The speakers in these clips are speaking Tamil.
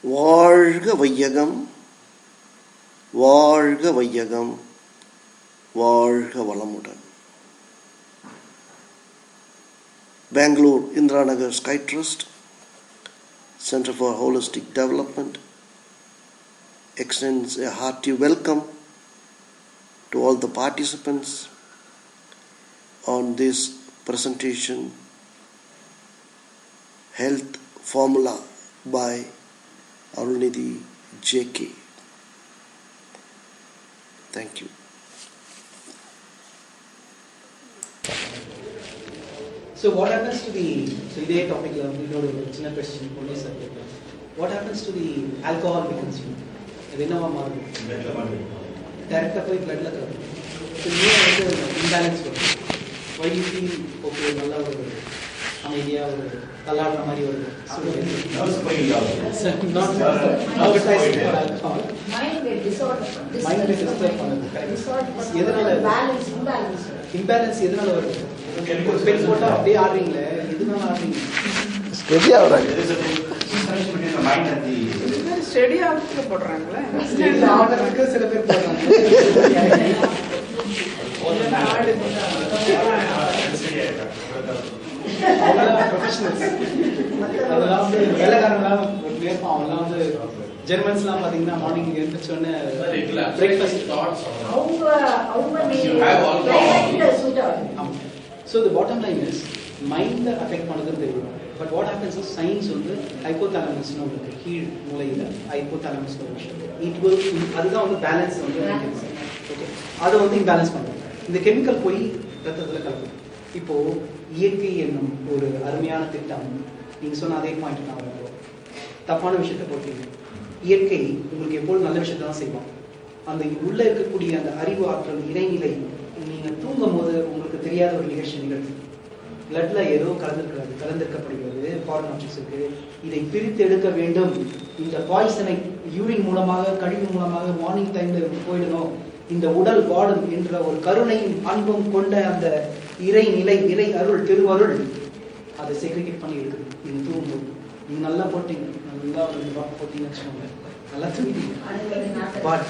வாழ்க வையகம், வாழ்க வையகம், வாழ்க வளமுடன். Bangalore Indira Nagar Sky Trust Center for Holistic Development extends a hearty welcome to all the participants on this presentation, Health Formula by Arunidhi J.K. Thank you. So what happens to the, so இதே டாபிக்ல வந்து இன்னொரு சின்ன கொஸ்டின் போலீஸ் சார் கேட்கலாம். What happens to the alcohol we consume? அது என்னவா மாறும்? பிளட்ல மாறும். டைரக்டா போய் பிளட்ல கலக்கும். So இது வந்து இம்பேலன்ஸ் வரும். Why you feel okay நல்லா ஒரு அமைதியா ஒரு தள்ளாடுற மாதிரி ஒரு நர்வஸ் ஃபீலிங் ஆகும். Not advertised for alcohol. Mind get disorder பண்ணுது. எதனால இம்பேலன்ஸ் எதனால வருது? பென் போட்டா அப்படியே ஆடுறீங்களே, எதுனால ஆடுறீங்க? ஸ்டெடி ஆகுறாங்க. ஸ்டெடி ஆகுறதுக்கு போடுறாங்களே, ஸ்டெடி ஆடுறதுக்கு சில பேர் போடுறாங்க. அதெல்லாம் வந்து வேலைக்காரங்களாம் பேர்ப்பான். அவங்களாம் வந்து ஜெர்மன்ஸ்லாம் பாத்தீங்கன்னா மார்னிங் எழுந்திரிச்சோடனே breakfast. So the bottom line is mind affect பண்ணதுன்னு தெரியும். But what happens is science வந்து hypothalamus னு ஒரு கீழ் மூளையில hypothalamus னு ஒரு விஷயம். It will அதுதான் வந்து பேலன்ஸ் வந்து ஓகே. அது வந்து இம்பேலன்ஸ் பண்ணும். இந்த கெமிக்கல் போய் ரத்தத்துல கலக்கும். இப்போ இயற்கை என்னும் ஒரு அருமையான திட்டம், நீங்க சொன்ன அதே பாயிண்ட் நான் வரேன். தப்பான விஷயத்தை போட்டீங்க. இயற்கை உங்களுக்கு எப்போதும் நல்ல விஷயத்தை தான் செய்வோம். அந்த உள்ள இருக்கக்கூடிய அந்த அறிவு ஆற்றல் இறைநிலை நீங்க தூங்கும் போது உங்களுக்கு தெரியாத ஒரு நிகழ்ச்சி நிகழ்ச்சி பிளட்ல ஏதோ கலந்திருக்கப்படுகிறது, ஃபாரின் ஆப்ஜெக்ட்ஸ் இருக்கு. இதை பிரித்து எடுக்க வேண்டும். இந்த பாய்சனை யூரின் மூலமாக கழிவு மூலமாக மார்னிங் டைம்ல போயிடணும். இந்த உடல் வாடும் என்ற ஒரு கருணையும் அன்பும் கொண்ட அந்த இறைநிலை, இறை அருள், திருவருள் அதை செக்ரிகேட் பண்ணி இருக்குது. நீங்க தூங்கும்போது நீங்க நல்லா போட்டீங்க, நல்லா ஒரு ட்ராப் போட்டீங்கன்னு வச்சுக்கோங்க, நல்லா தூங்கிட்டீங்க. பட்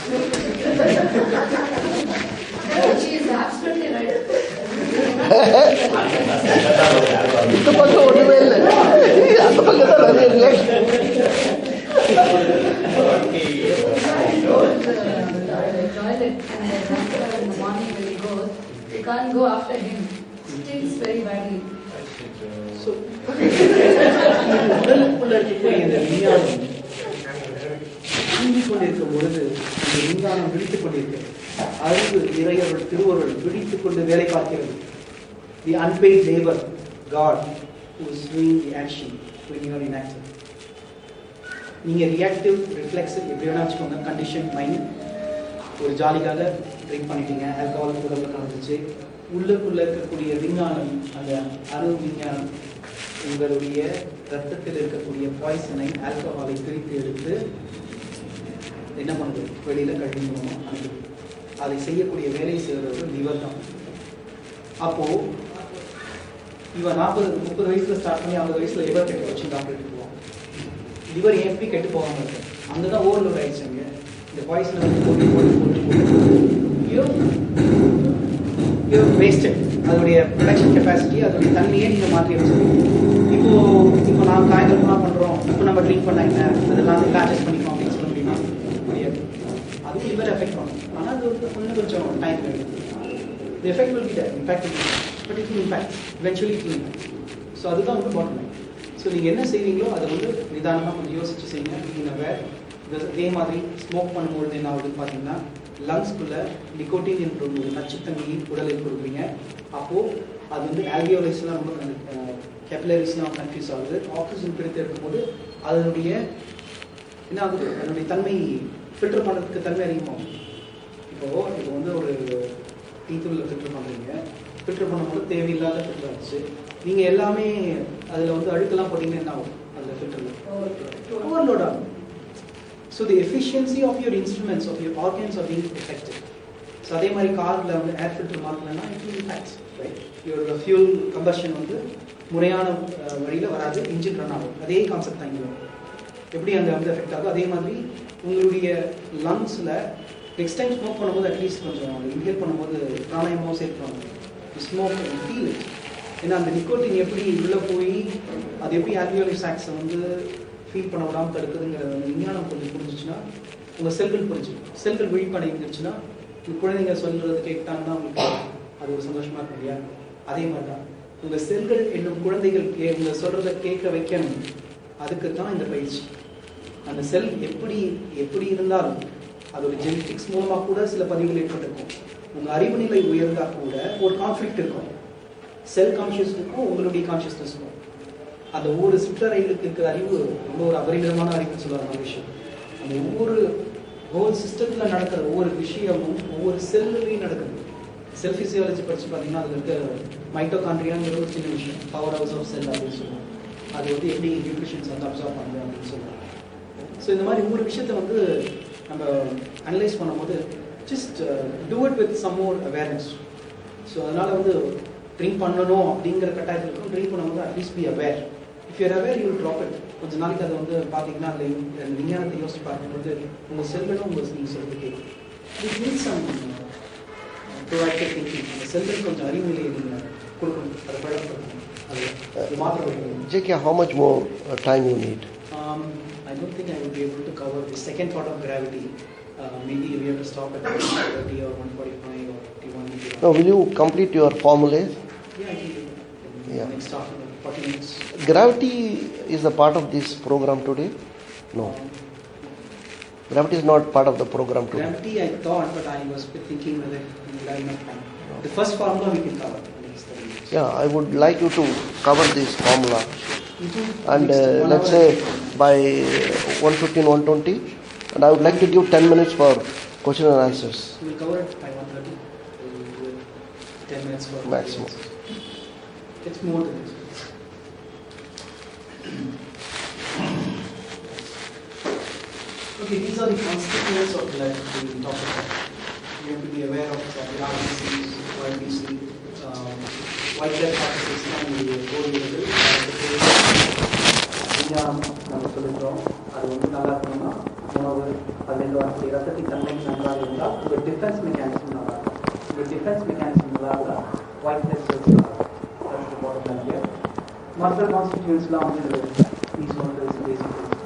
இந்த பக்கம் ஒண்ணுமே இல்லை, அந்த பக்கம் தான் நிறைய reaction. You can't go after him. Stinks very badly. So, உடலுக்குள்ள இருக்கக்கூடிய இந்த விஞ்ஞானம் தூங்கிக் கொண்டிருக்கும் பொழுது அந்த விஞ்ஞானம் விழித்துக் கொண்டிருக்கிறது. அறிவு, இறையருள், திருவருள் விழித்துக் கொண்டு வேலை பார்க்கிறது. The unpaid labor, God, who is doing the action when you are inactive. நீங்க ரியாக்டிவ், ரிஃப்ளெக்சிவ் எப்படி வேணா வச்சுக்கோங்க. கண்டிஷன் மைண்ட், ஒரு ஜாலிக்காக ட்ரிங்க் பண்ணிட்டீங்க, ஆல்கஹால் உடம்புல கலந்துச்சு. உள்ளுக்குள்ள இருக்கக்கூடிய விஞ்ஞானம், அந்த அணு விஞ்ஞானம் உங்களுடைய ரத்தத்தில் இருக்கக்கூடிய பாய்சனை, ஆல்கஹாலை பிரித்து எடுத்து என்ன பண்ணுது? வெளியில கழிவு மூலமா அனுப்புது. அதை செய்யக்கூடிய வேலையை செய்யறது லிவர் தான். அப்போ இவன் 40-30 வயசுல ஸ்டார்ட் பண்ணி 50 வயசுல லிவர் கெட்டு வச்சு டாக்டர் போவான். லிவர் எப்படி கெட்டு போகாம இருக்கு? அங்கதான் ஓவர்லோட் ஆயிடுச்சுங்க. இந்த பாய்சனை வேஸ்டட். அதோடைய ப்ரொடக்ஷன் கெப்பாசிட்டி, அதோடைய தன்மையை நீங்க மாற்றி வச்சிருக்கீங்க. இப்போ நான் காய்கறிலாம் பண்றோம், இப்போ நம்ம ட்ரிங்க் பண்ண என்ன அதெல்லாம் அட்ஜஸ்ட் பண்ணிக்கோம் அப்படின்னு சொல்ல முடியுமா? முடியாது. அதுவும் லிவர் எஃபெக்ட் பண்ணும். ஆனால் அது இன்னும் கொஞ்சம் டைம் வேணும். The effect will be there, impact will be there, but it will impact, eventually it will impact. So அதுதான் வந்து bottom line. ஸோ நீங்கள் என்ன செய்வீங்களோ அதை வந்து நிதானமாக கொஞ்சம் யோசிச்சு செய்யுங்க. நீங்கள் வேறு இதே மாதிரி ஸ்மோக் பண்ணும்பொழுது என்ன ஆகுதுன்னு பார்த்தீங்கன்னா, லங்ஸ்குள்ள நிக்கோட்டின் என்ற ஒரு நச்சுத்தன்மையை உடலில் கொடுக்குறீங்க. அப்போது அது வந்து ஆல்வியோலைஸ்லாம் ரொம்ப கேபிலரிஸ்லாம் கன்ஃபியூஸ் ஆகுது. ஆக்சிஜன் பிரித்து எடுக்கும்போது அதனுடைய என்ன ஆகுது? அதனுடைய தன்மை ஃபில்டர் பண்ணுறதுக்கு தன்மை அதிகமாகும். இப்போ வந்து ஒரு டீத்தூளில் ஃபில்டர் பண்ணுறீங்க. ஃபில்டர் பண்ணும்போது தேவையில்லாத ஃபில்டர் ஆச்சு. நீங்கள் எல்லாமே அதில் வந்து அழுக்கெல்லாம் போட்டிங்கன்னா என்ன ஆகும்? அதில் ஃபில்டரில் ஓவர்லோட் ஆகும். So the efficiency of your instruments, of your organs are being affected. So அதே மாதிரி காரில் வந்து ஏர் ஃபில்டர் மாற்றலைன்னா இட் வில் இம்பேக்ட், ரைட்? இவரோட ஃபியூல் கம்பஷன் வந்து முறையான வழியில் வராது, இன்ஜின் ரன் ஆகும். அதே கான்செப்ட் தான் இங்கே வரும். எப்படி அந்த வந்து எஃபெக்ட் ஆகும். அதே மாதிரி உங்களுடைய லங்ஸில் நெக்ஸ்ட் டைம் ஸ்மோக் பண்ணும்போது அட்லீஸ்ட் கொஞ்சம் இன்ஹேல் பண்ணும்போது பிராணாயமோ சேர்க்கணும். Smoke feel it. ஏன்னா அந்த நிக்கோட்டின் எப்படி உள்ளே போய் அது எப்படி ஆல்வியோலி சாக்ஸை வந்து ஃபீல் பண்ண விடாமல் தடுக்குதுங்கிறத விஞ்ஞானம் கொஞ்சம் புரிஞ்சிச்சுன்னா உங்கள் செல்கள் புரிஞ்சுக்கும். செல்கள் விழிப்படைஞ்சிருச்சுன்னா குழந்தைங்க சொல்கிறது கேட்டாங்கன்னா உங்களுக்கு அது ஒரு சந்தோஷமாக இருக்கும் இல்லையா? அதே மாதிரி தான் உங்கள் செல்கள் என்னும் குழந்தைகள் உங்கள் சொல்கிறத கேட்க வைக்கணும். அதுக்கு தான் இந்த பயிற்சி. அந்த செல் எப்படி இருந்தாலும் அதோட ஜெனட்டிக்ஸ் மூலமாக கூட சில பதிவுகள் ஏற்பட்டிருக்கும். உங்கள் அறிவு நிலை உயர்ந்தால் கூட ஒரு கான்ஃப்ளிக்ட் இருக்கும். செல் கான்ஷியஸ்னுக்கும் உங்களுடைய கான்ஷியஸ்னஸ்க்கும் அந்த ஒவ்வொரு சிற்றறைகளுக்கு இருக்கிற அறிவு ரொம்ப ஒரு அபரிமிதமான அறிவுன்னு சொல்லுவாங்க விஷயம். அந்த ஒவ்வொரு சிஸ்டத்தில் நடக்கிற ஒவ்வொரு விஷயமும் ஒவ்வொரு செல்லுலையும் நடக்குது. செல் ஃபிசியாலஜி படித்து பார்த்தீங்கன்னா அதில் இருக்க மைட்டோகாண்ட்ரியாங்கிற ஒரு சின்ன விஷயம், பவர் ஹவுஸ் ஆஃப் செல் அப்படின்னு சொல்லுவோம். அது வந்து எப்படி நியூட்ரிஷன்ஸ் வந்து அப்சார்ப் பண்ணுது அப்படின்னு சொல்லுவாங்க. ஸோ இந்த மாதிரி ஒவ்வொரு விஷயத்தை வந்து நம்ம அனலைஸ் பண்ணும்போது just do it with some more awareness. So அதனால் வந்து ட்ரிங்க் பண்ணணும் அப்படிங்கிற கட்டாயத்தில் இருக்கும். ட்ரிங்க் பண்ணும்போது at least be aware. If you're aware you will drop it. கொஞ்ச நாளைக்கு அதை வந்து பார்த்தீங்கன்னா அதில் விஞ்ஞானத்தை யோசிச்சு பார்க்கும்போது உங்கள் செல்களும் நீங்கள் சொல்றது கேட்கும். It means some proactive thinking. அந்த செல்களுக்கு கொஞ்சம் அறிவுநிலையை நீங்கள் கொடுக்கணும், அதை பழக்கப்படுத்தணும். அது மாத்திரம். JK, how much more time you need? I don't think I will be able to cover the second part of gravity. Maybe we have to stop at 130 or 145 or 150. No, will you complete your formulae? Yeah, I can do that. Yeah. Next after 40 minutes. Gravity is a part of this program today? No. Gravity is not part of the program today. Gravity I thought, but I was thinking whether we will have enough time. The first formula we can cover in the next 30 minutes. Yeah, I would like you to cover this formula. And Next 1 let's hour. say by 1:15, 1:20, and I would like to give 10 minutes for question and answers. We will cover it by 1:30. We will do 10 minutes for Maximum. It's more than this. Okay, these are the constituents of blood we talked about. You have to be aware of RBCs, YBC, white blood particles and the body level. நம்ம சொல்லிட்டோம். அது வந்து நல்லா இருக்கணும்னா உணவு அதில் வரக்கூடிய ரத்தத்தின் தன்மை நன்றாக இருந்தால் உங்கள் டிஃபென்ஸ் மெக்கானிசம் நல்லா இருக்கும். உங்கள் டிஃபென்ஸ் மெக்கானிசம் நல்லா இருந்தால் ஒயிட் பிளட் செல்ஸ் நல்லா இருக்கும். மற்ற கான்ஸ்டிடியூன்ஸ்லாம் வந்து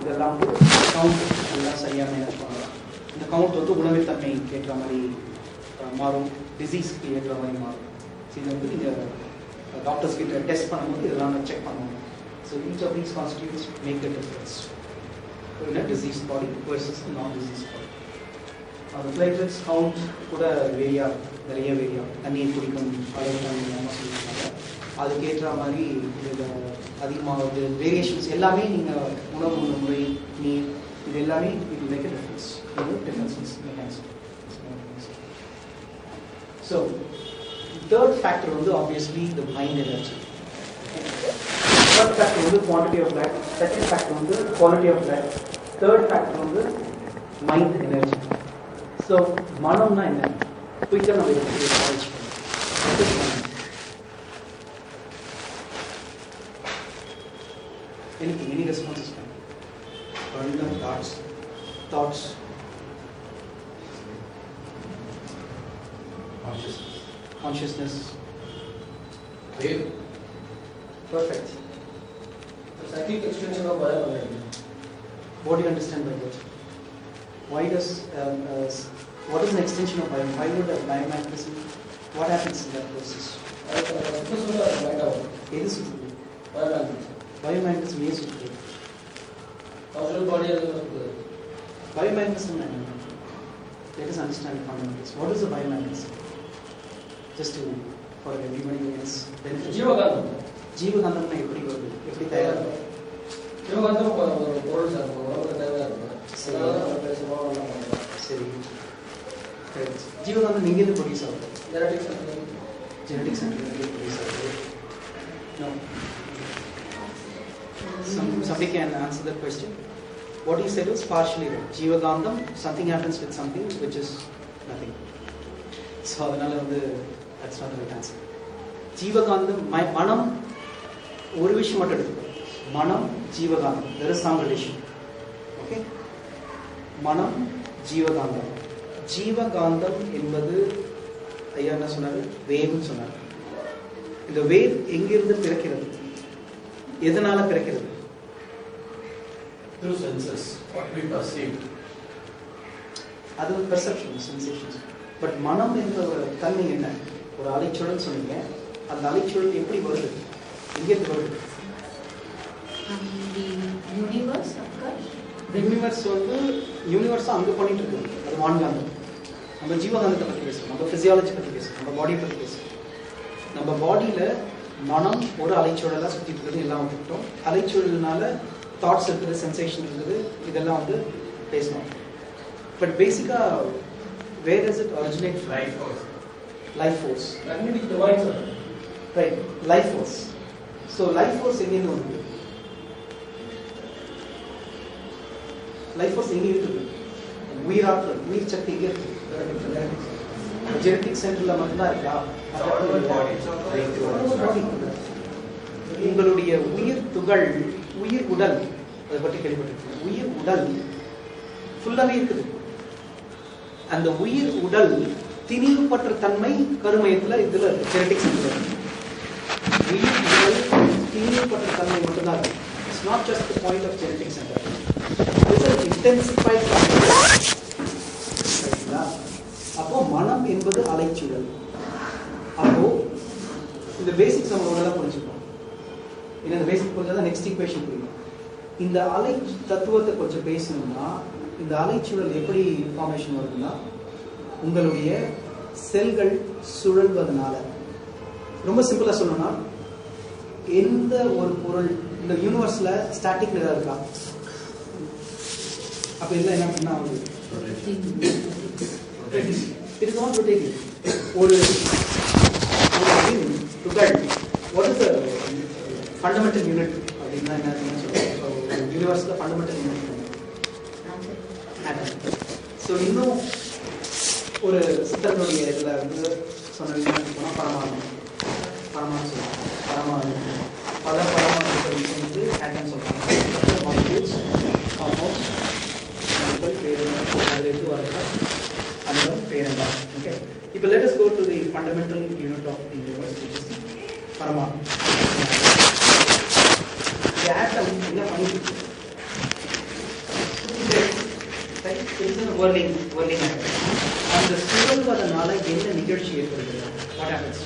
இதெல்லாம் வந்து கவுண்ட் எல்லாம் சரியாக மேனேஜ் பண்ணலாம். இந்த கவுண்ட் வந்து உணவுத்தன்மை ஏற்ற மாதிரி மாறும், டிசீஸ்க்கு ஏற்ற மாதிரி மாறும். ஸோ இதை வந்து நீங்கள் டாக்டர்ஸ் கிட்ட டெஸ்ட் பண்ணும்போது இதெல்லாம் செக் பண்ணுவாங்க. So each of these constituents make a difference in a diseased body versus a non-diseased body. The platelets count கூட வேரியா, நிறைய வேரியா. தண்ணியை குடிக்கும் அளவு தண்ணி சொல்லியிருக்காங்க. அதுக்கேற்ற மாதிரி இதில் அதிகமாகுது வேரியேஷன்ஸ் எல்லாமே நீங்கள் உணவு முறை நீர் இது எல்லாமே இது make a difference. Differences mechanism. So third factor வந்து obviously the mind energy. Third factor வந்து quantity of blood. Second factor வந்து quality of blood. Third factor வந்து mind energy. So மனம்னா என்ன? குயிக்காக நம்ம இதை காலேஜ் பண்ணுவோம். Anything, any responses? Random thoughts. Consciousness. Perfect. Psychic extension of biomagnetism. What do you understand by that? Why does what is an extension of biomagnetism? Why would a biomagnetism? What happens in that process? எது சுற்றுது? Biomagnetism ஏன் சுற்றுது? Biomagnetism என்ன? Let us understand the fundamentals. What is a biomagnetism? Just to for everybody else. ஜீவகாந்தம்னா எப்படி வருது? எப்படி தயாராகுது? சரி. ஜீவகாந்தம் எங்கேருந்து ப்ரொடியூஸ் ஆகுது? ஜெனடிக் சென்டர்லேருந்து ப்ரொடியூஸ் ஆகுது. No. Somebody can answer that question. What he said was partially right. Jivagandham, something happens with something which is nothing. So அதனால வந்து that's not the right answer. ஜீவகாந்தம் மனம் ஒரு விஷயம் மட்டும் எடுத்துக்கோ. மனம் ஜீவகாந்தம் there is some relation. Okay, மனம் ஜீவகாந்தம். ஜீவகாந்தம் என்பது ஐயா என்ன சொன்னாரு? வேவ்னு சொன்னார். இந்த வேவ் எங்கிருந்து பிறக்கிறது? எதனால பிறக்கிறது? Through senses, what we perceive. அது பெர்செப்ஷன், சென்சேஷன்ஸ். பட் மனம் என்ற ஒரு தன்மை என்ன? ஒரு அலைச்சூழல் சொன்னீங்க. அந்த அலைச்சூழல் எப்படி வருது? எங்கிருந்து வருது? Universe, of course. யூனிவர்ஸ் வந்து யூனிவர்ஸ் அங்கே பண்ணிட்டு இருக்கு. அது வான்காந்தம். நம்ம ஜீவகாந்தத்தை பற்றி பேசுவோம், நம்ம பிசியாலஜி பற்றி பேசுவோம், நம்ம பாடியை பற்றி பேசுவோம். நம்ம பாடியில் மனம் ஒரு அலைச்சூழலாக சுற்றிட்டு இருக்குது, எல்லாம் வந்துட்டோம். அலைச்சூழல்னால தாட்ஸ் இருக்குது, சென்சேஷன் இருக்குது, இதெல்லாம் வந்து பேசணும். பட் பேசிக்காக where does it originate? Life force. Life force. That may be divine, sir. Right, life force. So life force எங்கேருந்து வருது? லைஃப் ஃபோர்ஸ் எங்கே இருக்குது? உயிராற்றல், உயிர் சக்தி எங்கே இருக்குது? ஜெனடிக் சென்டரில் மட்டும்தான் இருக்கா? உங்களுடைய உயிர் துகள், உயிர் உடல், அதை பற்றி கேள்விப்பட்டிருக்கீங்க. உயிர் உடல் ஃபுல்லாகவே இருக்குது. அந்த உயிர் உடல் திணிவுபற்ற தன்மை கருமையத்தில் இதில் இருக்கு, ஜெனடிக் சென்டர். உயிர் உடல் திணிவுபற்ற தன்மை மட்டும்தான் இருக்கு. It's not just the point of genetic centre. It's an intensified process. அப்போ மனம் என்பது அலைச்சூழல். அப்போ இந்த பேசிக்ஸ் நம்ம ஒன்றா புரிஞ்சுக்கணும். ஏன்னா இந்த பேசிக் புரிஞ்சாதான் நெக்ஸ்ட் ஈக்குவேஷன் புரியும். இந்த அலை தத்துவத்தை கொஞ்சம் பேசணும்னா, இந்த அலைச்சூழல் எப்படி ஃபார்மேஷன் வருதுன்னா, உங்களுடைய செல்கள் சுழல்வதனால. ரொம்ப சிம்பிளா சொல்லணும்னா, எந்த ஒரு பொருள் இந்த யூனிவர்ஸ்ல ஸ்டாட்டிக் ஏதாவது இருக்கா? அப்ப இதெல்லாம் என்ன பண்ணா ஆகுது? It is not rotating. ஒரு துகள், what is the fundamental unit அப்படின்னா என்ன சொல்றோம்? யூனிவர்ஸ்ல ஃபண்டமெண்டல் யூனிட் ஆட்டம். ஸோ இன்னும் ஒரு சித்தர்களுடைய இதில் வந்து சொன்னீங்கன்னா பரமாணு, பரமாணு சொல்லுவாங்க. பரமாணு பல பரமாணுக்கள் வந்து ஆட்டம் சொல்றாங்க. மாலிக்யூல்ஸ், காம்பவுண்ட்ஸ், பேரெல்லாம் அதில் எது வரல அந்த பேரெல்லாம். ஓகே, இப்போ let us go to the fundamental unit of the universe, which is பரமாணு. இந்த ஆட்டம் என்ன பண்ணிட்டு இருக்கு? அந்த சுழல்வதனால என்ன நிகழ்ச்சி ஏற்படுகிறது? What happens?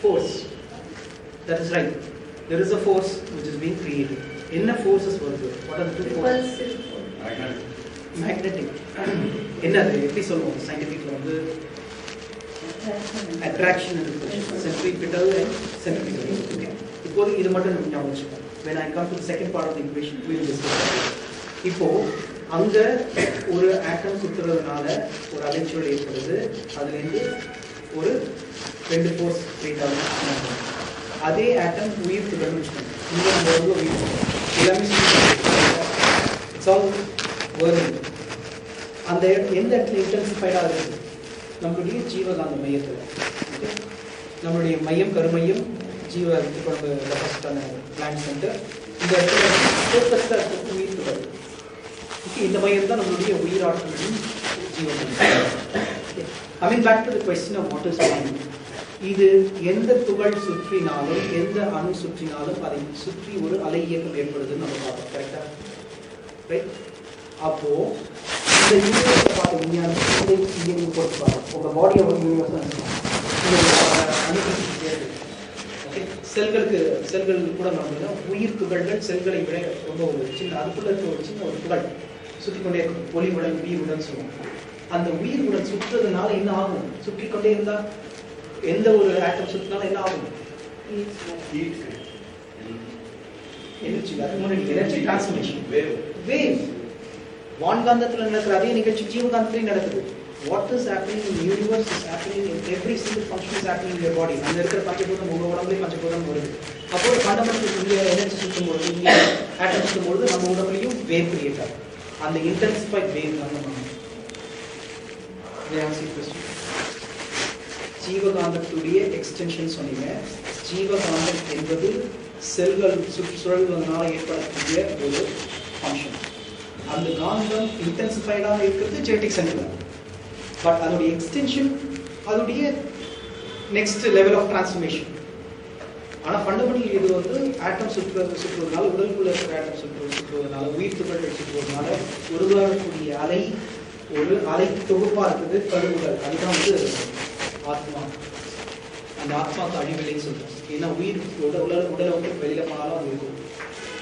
Force. That is right. There is a force which is being created. என்ன forces வருது? What are the two forces? Magnetic. என்னது? எப்படி சொல்லுவோம் சயின்டிஃபிக்ல வந்து? Attraction and repulsion. Centripetal and centrifugal. இப்போது இது மட்டும் ஞாபகம் வச்சுக்கோங்க. When I come to the second part of the equation, we will discuss that. இப்போ அங்க ஒரு ஆட்டம் சுத்துறதுனால ஒரு அலைச்சூழல் ஏற்படுது. அதுலேருந்து ஒரு ரெண்டு ஃபோர்ஸ் கிரியேட் ஆகும். அதே ஆட்டம் உயிர் துகள்னு வச்சுக்கோங்க. இங்கே உயிர் எல்லாமே இட்ஸ் ஆல் வேர்லிங். அந்த எந்த இடத்துல இன்டென்சிஃபைடாக இருக்குது? நம்மளுடைய ஜீவகாந்த மையத்தில். நம்மளுடைய மையம், கருமையம், ஜீவ குழம்புக்கான பிளான்ட் சென்டர். இந்த இடத்துல ஃபோக்கஸ்டாக இருக்கிறது உயிர் துகள். இந்த மையம் தான் நம்மளுடைய உயிராற்றலின் ஜீவகாந்தம். Coming back to the question of what is mind. இது எந்த துகள் சுற்றினாலும், எந்த அணு சுற்றினாலும் அதை சுற்றி ஒரு அலை இயக்கம் ஏற்படுதுன்னு நம்ம பார்த்தோம். கரெக்டா? ரைட். அப்போ இந்த யூனிவர்ஸை பார்த்த விஞ்ஞானம் இங்கே நீங்கள் போட்டு பாருங்க. உங்கள் பாடியை ஒரு யூனிவர்ஸ் தான் ஓகே. செல்கள் கூட பார்த்தீங்கன்னா உயிர் துகள்கள் செல்களை விட ரொம்ப ஒரு சின்ன, அதுக்குள்ள இருக்க ஒரு சின்ன ஒரு துகள் சுற்றி கொண்டே இருக்கும். ஒளி உடல், உயிர் உடல் சொல்லுவோம். அந்த உயிர் உடல் சுற்றுறதுனால என்ன ஆகும்? சுற்றி கொண்டே இருந்தா எந்த ஒரு ஆட்டம் சுற்றினாலும் என்ன ஆகும்? எனர்ஜி. அதுக்கு முன்னாடி எனர்ஜி டிரான்ஸ்மிஷன், வேவ். வான்காந்தத்தில் நடக்கிற அதே நிகழ்ச்சி ஜீவகாந்தத்திலையும் நடக்குது. What is happening in the universe is happening in every single function is happening in your body. அங்க இருக்கிற பஞ்சபூதம் உங்க உடம்புலயும் பஞ்சபூதம் வருது. அப்போ ஒரு ஃபண்டமெண்டல் இங்கே எனர்ஜி சுற்றும் பொழுது, இங்கே ஆட்டம் சுற்றும் பொழுது நம்ம உடம்புலையும் வேவ் கிரியேட் ஆகும். அந்த இன்டென்சிஃபைட் வேவ் தான் நம்ம ஜீவகாந்தத்துடைய எக்ஸ்டென்ஷன் சொன்னீங்க. ஜீவகாந்தம் என்பது செல்கள் சுழல்வதனால ஏற்படக்கூடிய ஒரு ஃபங்க்ஷன். அந்த காந்தம் இன்டென்சிஃபைடாக இருக்கிறது ஜெனடிக் சென்டர்ல. பட் அதோடைய எக்ஸ்டென்ஷன் அதோடைய நெக்ஸ்ட் லெவல் ஆஃப் டிரான்ஸ்ஃபர்மேஷன். ஆனால் ஃபண்டமெண்டல் இது வந்து ஆட்டம் சுற்றுவதனால, உடலுக்குள்ள இருக்கிற ஆட்டம் சுற்றுவதனால, உயிர் துகள்கள் சுற்றுவதனால உருவாகக்கூடிய அலை ஒரு அலை தொகுப்பா இருக்குது கருவுகள். அதுதான் வந்து ஆத்மா. அந்த ஆத்மாவுக்கு அழிவில்லைன்னு சொல்றோம். ஏன்னா உயிர் உடலை விட்டு வெளியில போனாலும் அது இருக்கும்.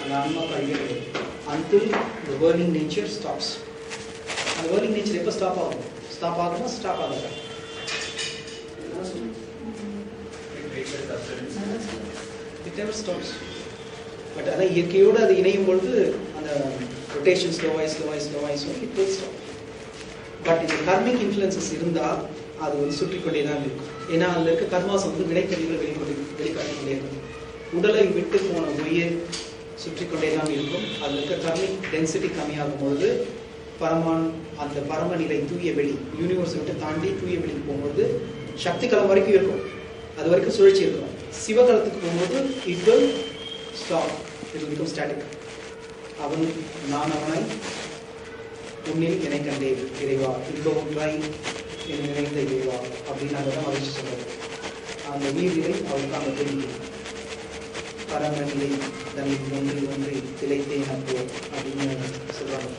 அந்த ஆத்மாவுக்கு அழிவில்லை. Until the whirling nature stops. அந்த whirling nature எப்போ ஸ்டாப் ஆகும்? ஸ்டாப் ஆகுமா ஸ்டாப் ஆகாதா? It never stops. பட் அதான் இயற்கையோடு அது இணையும் பொழுது அந்த ரொட்டேஷன் ஸ்லோவாய் it will stop. பட் இந்த கர்மிக் இன்ஃப்ளூயன்சஸ் இருந்தால் அது வந்து சுற்றிக்கொண்டே தான் இருக்கும். ஏன்னா அதில் இருக்க கர்மாசம் வந்து வினைக்கழிவுகளை வெளிக்காட்டிக்கொண்டே இருக்கும். உடலை விட்டு போன உயிர் சுற்றிக்கொண்டே தான் இருக்கும். அதில் இருக்க கர்மிக் டென்சிட்டி கம்மியாகும் பொழுது அந்த பரமநிலை தூய வெளி யூனிவர்ஸை விட்டு தாண்டி தூய வெளிக்கு போகும்போது சக்தி களம் வரைக்கும் இருக்கும். அது வரைக்கும் சுழற்சி இருக்கும். சிவகலத்துக்கு போகும்போது it will stop. It will become static. நான் அவனை உன்னில் என்னை கண்டேன் இறைவா, இப்போ ஒன்றாய் என்னை நினைத்த இறைவா அப்படின்னு அதை தான் மகிழ்ச்சி சொல்றாரு. அந்த உயிரிலை அவருக்கு அந்த தெரியும். பரமநிலை தன்னை ஒன்றி திளைத்தேன் அப்போ அப்படின்னு சொல்றாங்க.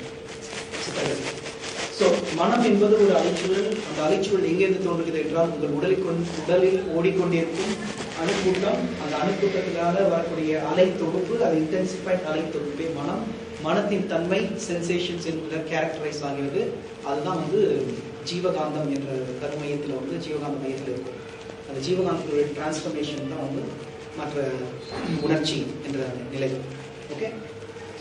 ஸோ மனம் என்பது ஒரு அலைச்சூழல். அந்த அலைச்சூழல் எங்கேருந்து தோன்றுகிறது என்றால் உங்கள் உடலில் ஓடிக்கொண்டிருக்கும் அணுக்கூட்டம். அந்த அணுக்கூட்டத்தினால வரக்கூடிய அலை தொகுப்பு, அது இன்டென்சிஃபைட் அலை தொகுப்பே மனம். மனத்தின் தன்மை சென்சேஷன்ஸ் என்கிற கேரக்டரைஸ் ஆகிறது. அதுதான் வந்து ஜீவகாந்தம் என்ற கருமையத்தில் வந்து ஜீவகாந்த மையத்தில் இருக்கும். அந்த ஜீவகாந்தத்துடைய டிரான்ஸ்ஃபர்மேஷன் தான் வந்து மற்ற உணர்ச்சி என்ற நிலை. Okay,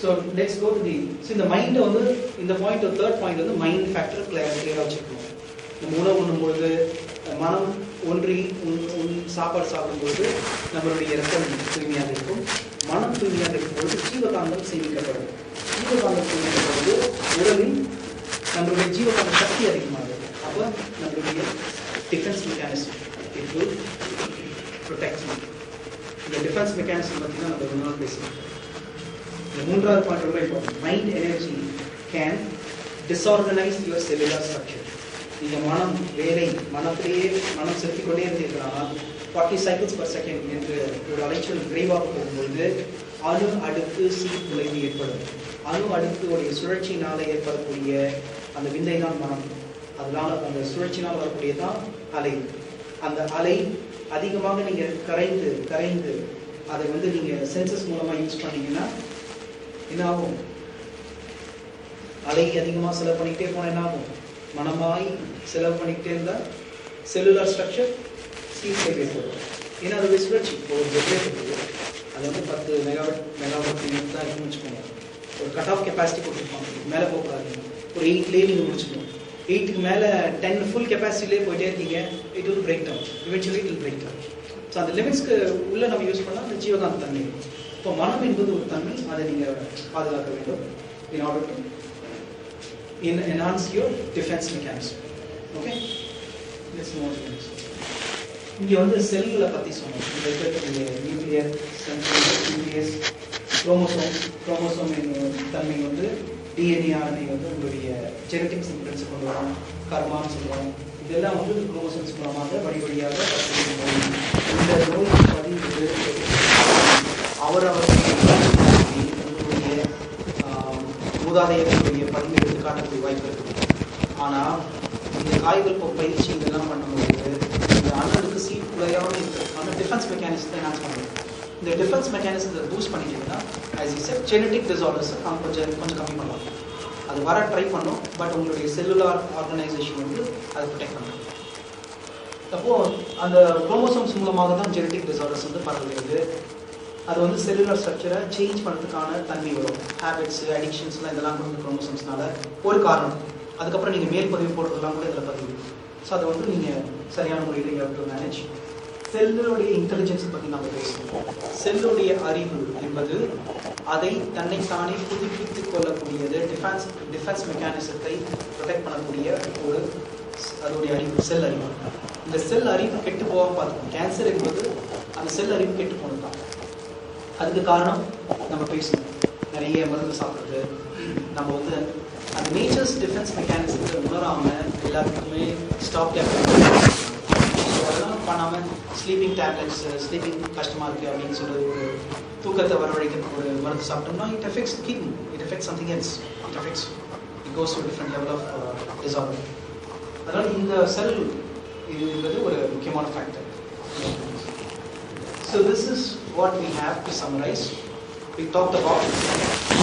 so let's go to the இந்த மைண்டை வந்து இந்த பாயிண்ட் தேர்ட் பாயிண்ட் வந்து மைண்ட் ஃபேக்டர் கிளியராக வச்சுக்கணும். நம்ம உணவு உண்ணும்பொழுது மனம் ஒன்றி சாப்பாடு சாப்பிடும்போது நம்மளுடைய ரத்தம் தூய்மையாக இருக்கும். மனம் தூய்மையாக இருக்கும்போது ஜீவகாந்தம் சேமிக்கப்படும். ஜீவகாந்தம் சேமிக்கப்படுவது உடலில் நம்மளுடைய ஜீவகாந்த சக்தி அதிகமாகுது. அப்போ நம்மளுடைய defence mechanism it will protect. இந்த டிஃபென்ஸ் மெக்கானிசம் பற்றி தான் நம்ம ரொம்ப நாள் பேசணும். இந்த மூன்றாவது பாயிண்ட் ரொம்ப important. Mind energy can disorganise your cellular structure. நீங்கள் மனத்திலேயே மனம் செலுத்திக் கொண்டே இருந்தீர்களானால் 40 cycles per second என்று ஒரு அலைச்சல் விரைவாக போகும்பொழுது அணு அடுக்கு சீர்குலைவு ஏற்படும். அணு அடுக்குடைய சுழற்சியினால ஏற்படக்கூடிய அந்த விந்தை தான் மனம். அதனால அந்த சுழற்சினால் வரக்கூடியதான் அலை. அந்த அலை அதிகமாக நீங்கள் கரைந்து அதை வந்து நீங்கள் சென்சஸ் மூலமாக யூஸ் பண்ணீங்கன்னா என்ன ஆகும்? அலை அதிகமாக செலவு பண்ணிக்கிட்டே போனால் என்ன ஆகும்? மனமாய் செலவு பண்ணிக்கிட்டே இருந்தால் செல்லுலார் ஸ்ட்ரக்சர் சீர்கேடு ஏற்படும். ஏன்னா அது சுழற்சி. ஒரு ஜென்ரேட்டர் அது வந்து 10 மெகாவாட் தான் இருக்குன்னு வச்சுக்கோங்க. ஒரு கட் ஆஃப் கெப்பாசிட்டி கொடுத்துருப்பாங்க. மேலே போகக்கூடாது. ஒரு 8லேயே நீங்கள் முடிச்சுக்கணும். 8க்கு மேலே 10 ஃபுல் கெப்பாசிட்டிலே போயிட்டே இருக்கீங்க, it will break down. Eventually it will break down. So அந்த லிமிட்ஸ்க்கு உள்ளே நம்ம யூஸ் பண்ணால் அந்த ஜீவகாந்த தன்மை. இப்போ மனம் என்பது ஒரு தன்மை, அதை நீங்கள் பாதுகாக்க வேண்டும். in order to enhance your defense mechanism. Okay, let's move on to this. இங்கே வந்து செல்களை பற்றி சொன்னோம். இந்த இருக்கக்கூடிய நியூக்ளியர், நியூக்ளியஸ், குரோமோசோம் தன்மை வந்து டிஎன்ஏ ஆர்என்ஏ வந்து உங்களுடைய ஜெனட்டிக்ஸ் இன்ஃப்ளூயன்ஸ் கொண்டு வரும். கர்மான்னு சொல்லுவோம். இதெல்லாம் வந்து குரோமோசோம்ஸ் மூலமாக வழியாக இந்த நோய் பதிவு அவரவர்களுடைய மூதாதையர்களுடைய பதிவு எடுத்து காட்டக்கூடிய வாய்ப்பு இருக்குது. ஆனால் இந்த காய்கள் பயிற்சி இதெல்லாம் பண்ணும்போது இந்த அண்ணனுக்கு சீர்குலையாமல் இருக்குது. அந்த டிஃபென்ஸ் மெக்கானிசத்தை என்ஹான்ஸ் பண்ணுறது. இந்த டிஃபென்ஸ் மெக்கானிசத்தை பூஸ்ட் பண்ணிட்டீங்கன்னா ஆஸ் இ செட் ஜெனட்டிக் டிஸார்டர்ஸை நம்ம கொஞ்சம் கம்மி பண்ணலாம். அது வர ட்ரை பண்ணோம். பட் உங்களுடைய செல்லுலார் ஆர்கனைசேஷன் வந்து அதை ப்ரொடெக்ட் பண்ணணும். அப்போது அந்த குரோமோசோம்ஸ் மூலமாக தான் ஜெனட்டிக் டிஸார்டர்ஸ் வந்து பரவுகிறது. அது வந்து செல்லுலார் ஸ்ட்ரக்சரை சேஞ்ச் பண்ணுறதுக்கான தன்மை வரும். ஹேபிட்ஸு, அடிக்ஷன்ஸ்லாம் இதெல்லாம் வந்து குரோமோசோம்ஸ்னால ஒரு காரணம். அதுக்கப்புறம் நீங்கள் மேல் பதிவு போடுறதுலாம் கூட இதில் பதிவு. ஸோ அதை வந்து நீங்கள் சரியான முறையில் யூ ஹேவ் டு மேனேஜ். செல்லுடைய இன்டெலிஜென்ஸை பற்றி நம்ம பேசணும். செல்லுடைய அறிவு என்பது அதை தன்னைத்தானே புதுப்பித்துக் கொள்ளக்கூடியது. டிஃபென்ஸ் மெக்கானிசத்தை ப்ரொடெக்ட் பண்ணக்கூடிய ஒரு அதோடைய அறிவு, செல் அறிவு. இந்த செல் அறிவு கெட்டு போகாமல் பார்த்துக்கணும். கேன்சர் என்பது அந்த செல் அறிவு கெட்டு போனது தான். அதுக்கு காரணம் நம்ம பேசணும், நிறைய மருந்து சாப்பிட்றது, நம்ம வந்து அந்த நேச்சர்ஸ் டிஃபென்ஸ் மெக்கானிசத்தை உணராமல் எல்லாருக்குமே ஸ்டாப் கேப் அதெல்லாம் பண்ணாமல் ஸ்லீப்பிங் டேப்லெட்ஸ், ஸ்லீப்பிங் கஷ்டமாக இருக்குது அப்படின்னு சொல்லி ஒரு தூக்கத்தை வரவழைக்கிறதுக்கு ஒரு மருந்து சாப்பிட்டோம்னா it affects kidney, it affects something else, it affects it goes to different level of disorder. அதனால் இந்த செல் இதுன்றது ஒரு முக்கியமான factor. So this is what we have to summarize. We talked about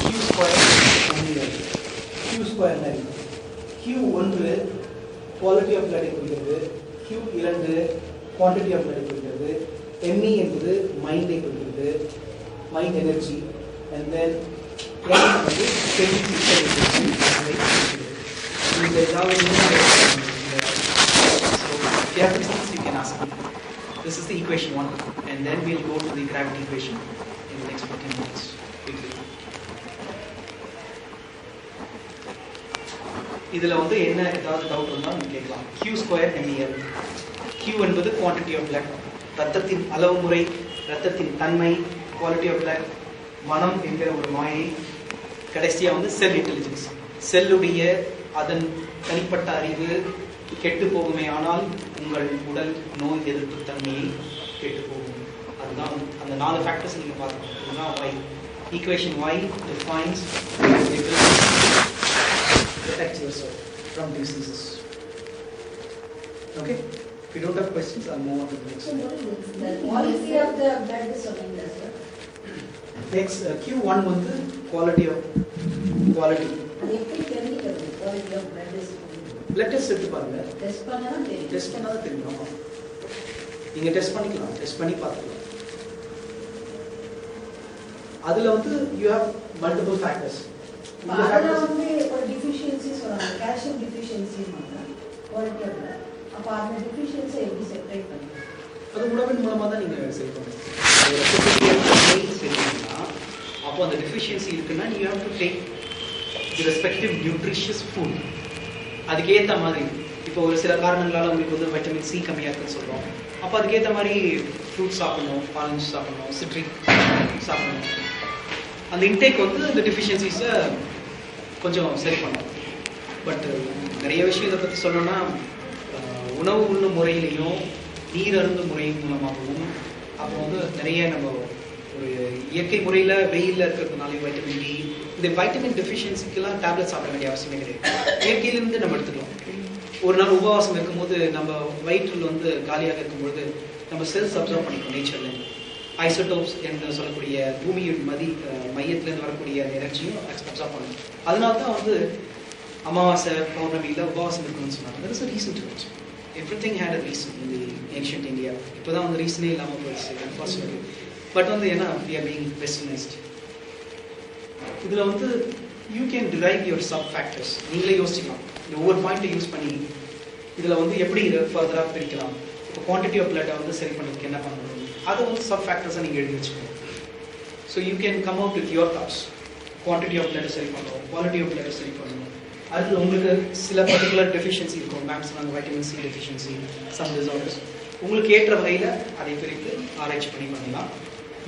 Q square and Q square னா Q1 quality of blood குறிக்கிறது, Q2 quantity of blood குறிக்கிறது, ME என்பது mind ஐ குறிக்கிறது, mind energy, and then M வந்து chemical system இந்த ஏதாவது so you have things you can ask me. This is the equation 1, and then we'll go to the gravity equation in the next 15 minutes. Quickly. இதில் வந்து என்ன ஏதாவது டவுட் இருந்தால் நீங்கள் கேட்கலாம். Q square MEL. Q என்பது குவான்டிட்டி ஆஃப் பிளட், ரத்தத்தின் அளவு முறை, ரத்தத்தின் தன்மை, குவாலிட்டி ஆஃப் பிளட், மனம் என்கிற ஒரு மாயை, கடைசியாக வந்து செல் இன்டெலிஜென்ஸ், செல்லுடைய அதன் தனிப்பட்ட அறிவு கெட்டு போகுமே ஆனால் உங்கள் உடல் நோய் எதிர்ப்பு தன்மையை கெட்டு போகும். அதுதான் அந்த 4 ஃபேக்டர்ஸ் நீங்கள் பார்க்கணும். இதுதான் Y. Equation Y defines protect yourself from diseases. Okay? If you don't have questions, I'll move on to the next one. The quality of the blood is something that's it. Next, Q1 வந்து quality of quality. அது எப்படி தெரிஞ்சுக்கிறது quality of blood is? Blood test எடுத்து பாருங்க. டெஸ்ட் பண்ணா தான் தெரியும். டெஸ்ட் பண்ணாத தெரியும். ஆமா. நீங்க டெஸ்ட் பண்ணிக்கலாம், டெஸ்ட் பண்ணி பார்த்துக்கலாம். அதுல வந்து you have multiple factors. அதுல வந்து ஒரு deficiency சொல்றாங்க, calcium deficiency மாதிரி quality of blood. அப்ப அந்த deficiency எப்படி செப்பரேட் பண்ணுவீங்க? அது உணவின் மூலமா தான் நீங்க சரி பண்ணுவீங்க. ரத்தத்தில் சரினா அப்போ அந்த deficiency இருக்குன்னா you have to take the respective nutritious food. அதுக்கேற்ற மாதிரி இப்போ ஒரு சில காரணங்களால் உங்களுக்கு வந்து வைட்டமின் சி கம்மியாக இருக்குன்னு சொல்கிறோம். அப்போ அதுக்கேற்ற மாதிரி ஃப்ரூட்ஸ் சாப்பிடணும், ஆரஞ்சு சாப்பிடணும், சிட்ரிக் சாப்பிடணும். அந்த இன்டேக் வந்து இந்த டெஃபிஷியன்சிஸை கொஞ்சம் சரி பண்ணும். பட் நிறைய விஷயம் இதை பற்றி சொல்லணும்னா உணவு உண்ணும் முறையிலையும் நீர் அருந்தும் முறை மூலமாகவும் அப்போ வந்து நிறைய நம்ம ஒரு இயற்கை முறையில் வெயிலில் இருக்கிறதுனால வைட்டமின் டி, இந்த வைட்டமின் டெஃபிஷியன்சிக்கெல்லாம் டேப்லெட் சாப்பிட வேண்டிய அவசியமே கிடையாது. இயற்கையிலிருந்து நம்ம எடுத்துக்கலாம். ஒரு நாள் உபவாசம் இருக்கும்போது நம்ம வயிற்றில் வந்து காலியாக இருக்கும்போது நம்ம செல்ஸ் அப்சர்வ் பண்ணிக்கணும். நேச்சரில் ஐசோடோப்ஸ் என்று சொல்லக்கூடிய பூமியின் மையத்திலேருந்து வரக்கூடிய அந்த எனர்ஜியும் அப்சர்வ் பண்ணணும். அதனால தான் வந்து அமாவாசை பௌர்ணமியில் உபவாசம் இருக்கணும்னு சொன்னாங்க. That is a reason to it. Everything had a reason in the ancient India. இப்போ தான் வந்து ரீசனே இல்லாமல் போயிடுச்சு அன்ஃபார்ச்சுனேட்லி. பட் வந்து ஏன்னா we are being westernized. இதில் வந்து you can drive your sub factors. நீங்களே யோசிக்கலாம். இந்த ஒவ்வொரு பாயிண்ட்டை யூஸ் பண்ணி இதில் வந்து எப்படி இதை ஃபர்தராக பிரிக்கலாம். இப்போ குவான்டிட்டி ஆஃப் பிளட்டை வந்து சரி பண்ணுறதுக்கு என்ன பண்ணணும், அதை வந்து சப் ஃபேக்டர்ஸை நீங்கள் எழுதி வச்சுக்கணும். So you can come out with your thoughts. Quantity of பிளட்டை சரி பண்ணணும், குவாலிட்டி ஆஃப் பிளட்டை சரி பண்ணணும். அடுத்து உங்களுக்கு சில பர்டிகுலர் டெஃபிஷியன்சி இருக்கும். மேக்ஸ் நாங்கள் vitamin C deficiency, some disorders. உங்களுக்கு ஏற்ற வகையில் அதை பிரித்து ஆராய்ச்சி பண்ணலாம்.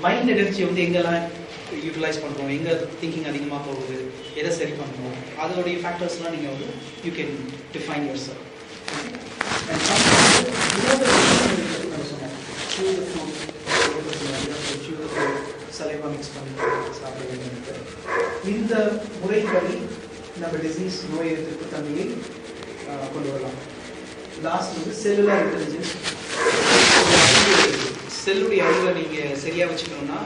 மைண்ட் எனர்ஜி வந்து எங்கெல்லாம் யூட்டிலைஸ் பண்ணுறோம், எங்கே திங்கிங் அதிகமாக போகுது, எதை சரி பண்ணணும், அதனுடைய ஃபேக்டர்ஸ்லாம் நீங்கள் வந்து you can define your self. Saliva mix பண்ணி சாப்பிட வேண்டும். இந்த முறைப்படி நம்ம டிசீஸ் நோய் எதிர்ப்பு தன்மையை கொண்டு வரலாம். லாஸ்ட் வந்து செல்லுலார் இன்டெலிஜென்ஸ். செல்லுடைய அறிவை நீங்கள் சரியாக வச்சுக்கணும்னா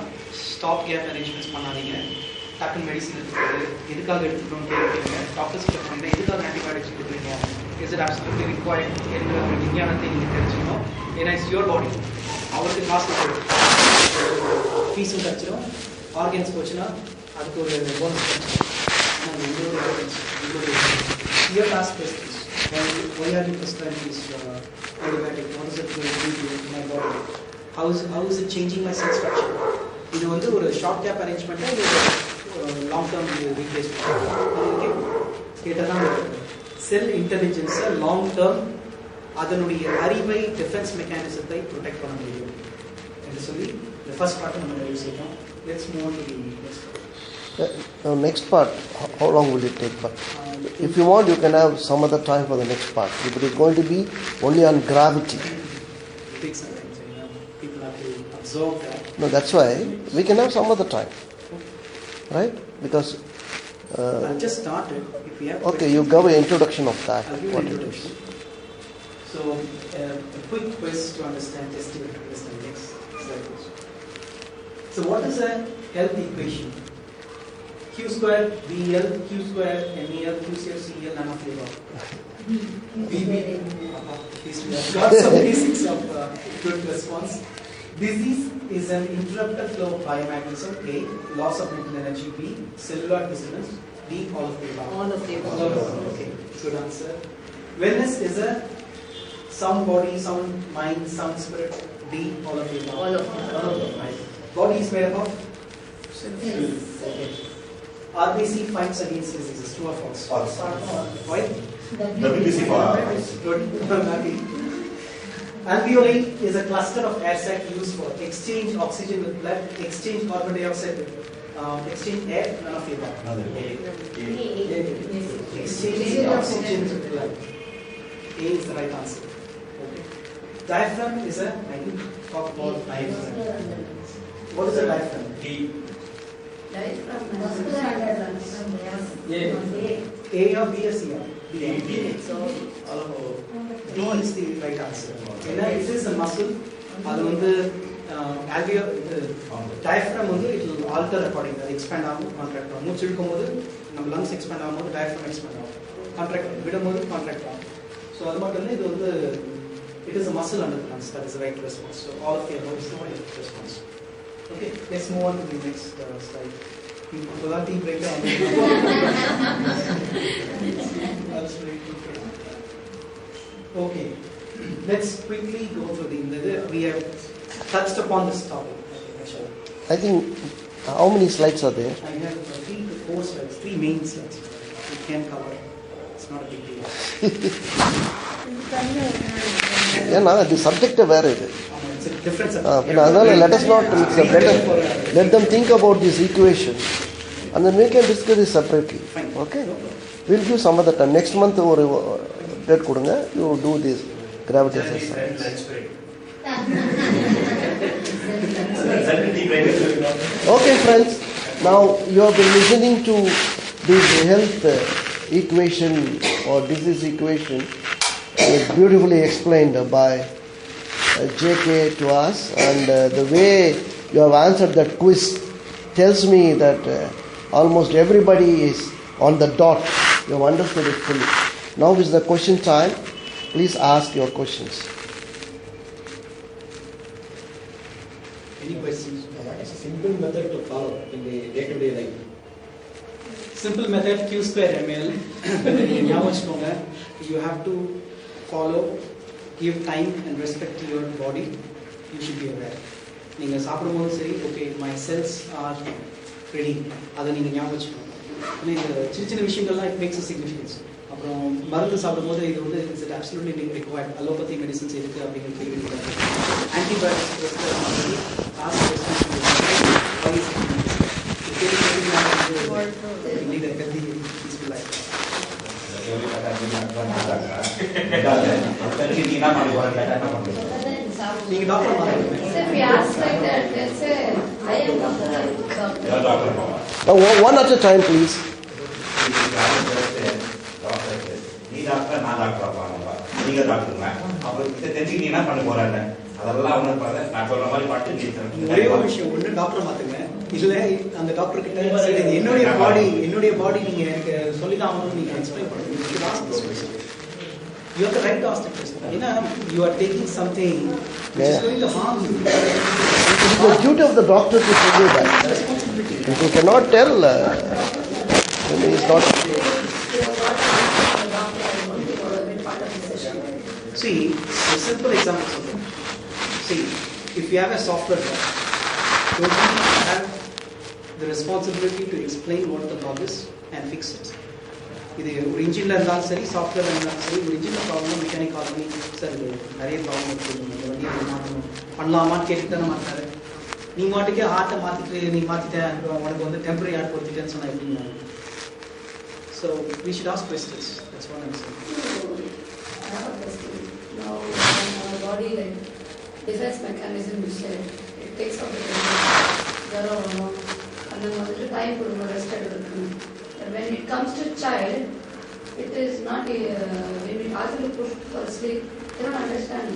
ஸ்டாப் கேப் அரேஞ்ச்மெண்ட்ஸ் பண்ணாதீங்க. டக்குன்னு மெடிசன் எடுத்துக்கிறது, எதுக்காக எடுத்துக்கணும்னு கேட்குறீங்க. டாக்டர்ஸ் கிட்ட போனீங்கன்னா எதுக்காக ஆன்டிபயோட்டிக்ஸ் கொடுக்குறீங்க, இஸ் இட் அப்சல்யூட்லி ரிக்வயர்ட் என்ற ஒரு விஞ்ஞானத்தை நீங்கள் தெரிஞ்சுக்கணும். ஏன்னா இட்ஸ் யுவர் பாடி. அவருக்கு காசு போயிடும், ஃபீஸும் கிடச்சிடும். ஆர்கன்ஸ் போச்சுன்னா அதுக்கு ஒரு போனஸ் கிடச்சிடும். ஆனால் உங்களோட ஆர்கன்ஸ் உங்களுடைய your last questions why are you prescribing this antibiotic? What is it going to do to my body? How is it changing my cell structure? இது வந்து ஒரு ஷார்ட் கேப் அரேஞ்ச்மெண்ட்டாக இது லாங் டேர்ம் ரீப்ளேஸ்மெண்ட் கேட்டதான் செல் இன்டெலிஜென்ஸை லாங் டேர்ம் அதனுடைய அறிவை டிஃபென்ஸ் மெக்கானிசத்தை ப்ரொடெக்ட் பண்ண முடியும். என்று சொல்லி the first part நம்ம நிறைவு செய்யலாம். Let's move on to the next part. Now next part, how long will it take? But if you want, you can have some other time for the next part. If it is going to be only on gravity, It takes some time, so, people have to absorb that. no, that's why we can have some other time, right? Because I've just started. If we have okay, you gave an introduction of that. I'll give What an it is. introduction. So, a quick quiz to understand testing quiz and next slide. So, what is a health equation? Q square BL, Q square MEL, Q square CL, none of the above. BB. At least we have got some basics of good response. Disease is an interrupted flow of biomagnetism. A. Loss of mental energy. B. Cellular dissonance. D. All of the above. All of the above. All of the above. Okay, good answer. Wellness is a sound body, sound mind, sound spirit. D. All of the above. All of the above. All of the above. Body is made up of. Okay. RBC fights against diseases. True or false? False. Why? WBC for Good. Happy. Alveoli is a cluster of air sac used for exchange oxygen with blood, exchange carbon dioxide with exchange air, none of the above. Exchange oxygen with blood. A is the right answer. Okay. Diaphragm is a, I think, talk about diaphragm. What is a diaphragm? A or B or C or D? D is the right answer. It is a muscle. அது வந்து டயஃப்ராம் வந்து it will alter according to expand ஆகும் கான்ட்ராக்ட் ஆகும். மூச்சு இழுக்கும்போது நம்ம லங்ஸ் எக்ஸ்பேண்ட் ஆகும்போது டயஃப்ராம் எக்ஸ்பேண்ட் ஆகும். கான்ட்ராக்ட் விடும்போது கான்ட்ராக்ட் ஆகும். ஸோ அது மட்டும் இல்லை, இது வந்து it is a muscle under the lungs. That is the right response. So all of the above is the right response. Okay, let's move on to the next slide. இப்போதான் டீ பிரேக் தான் Okay, let's quickly go through the we have touched upon this topic. Actually, I think how many slides are there? I have 3 to 4 slides, 3 main slides. We can cover. It's not a big deal. ஏன்னா அது சப்ஜெக்ட் வேற இது. It's a different அதனால let us not let them think about this equation and then we can discuss this separately. Okay, we'll give some other time. Next month ஒரு date கொடுங்க, you do this gravity exercise. Okay friends, now you have been listening to this health equation or disease equation beautifully explained by JK to us, and the way you have answered that quiz tells me that almost everybody is on the dot. You have understood it fully. Now is the question time. Please ask your questions. Any questions? What is a simple method to follow in the day-to-day life? Simple method Q square ml. You have to follow, give time and respect to your body. You should be aware. நீங்க சாப்பிடும்போது சரி, okay, my cells are ready. அதை நீங்க ஞாபகம் வச்சுக்கணும். இந்த சின்ன சின்ன விஷயங்கள்லாம் it makes a significance. அப்புறம் மருந்து சாப்பிடும்போது இது வந்து it's absolutely required. Allopathy medicines எதுக்கு அப்படிங்கிற கேள்வி இருக்காது. ஆன்டிபயோட்டிக்ஸ் நீங்க டாக்டர் மாறுங்க. One at a time, please. நீ டாக்டர் நான் டாக்டர் பாருங்க, நீங்க டாக்டருங்க. அப்புறம் இதை தெரிஞ்சுக்கிட்டு என்ன பண்ண போறாங்க அதெல்லாம் அவனை பார்த்தா நான் சொல்ற மாதிரி பாட்டு ஒரே ஒரு விஷயம், ஒன்று டாக்டர் மாத்துங்க, இல்ல அந்த டாக்டர் கிட்ட என்னுடைய பாடி நீங்க எனக்கு சொல்லிதான் ஆகணும், நீங்க எக்ஸ்பிளைன் பண்ணுங்க. You have the right to ask the question. You are taking something which is going to harm you. It is the duty of the doctor to tell you that. If you cannot tell, then he is not. See, a simple example. See, if you have a software bug, don't you have the responsibility to explain what the bug is and fix it? இது ஒரு இன்ஜினில் இருந்தாலும் சரி, சாஃப்ட்வேர் இருந்தாலும் சரி, ஒரு இன்ஜினில் ப்ராப்ளம் மெக்கானிக் ஆகி சார் இது நிறைய ப்ராப்ளம் இருக்குது, இந்த வண்டியை மாற்றணும் பண்ணலாமான்னு கேட்டுட்டு தானே மாட்டாரு. நீ மாட்டுக்கே ஹார்ட்டை மாற்றிட்டு நீ மாற்றிட்டேன் உனக்கு வந்து டெம்பரரி ஹார்ட் கொடுத்துட்டேன்னு சொன்னால் எப்படின்னா. So we should ask questions. That's what I'm saying. I have a question. Now, our body, like, defense mechanism, you said, it takes out the temperature, and then time for rest. But when it comes to child, it is not, when we ask them to push for sleep, they don't understand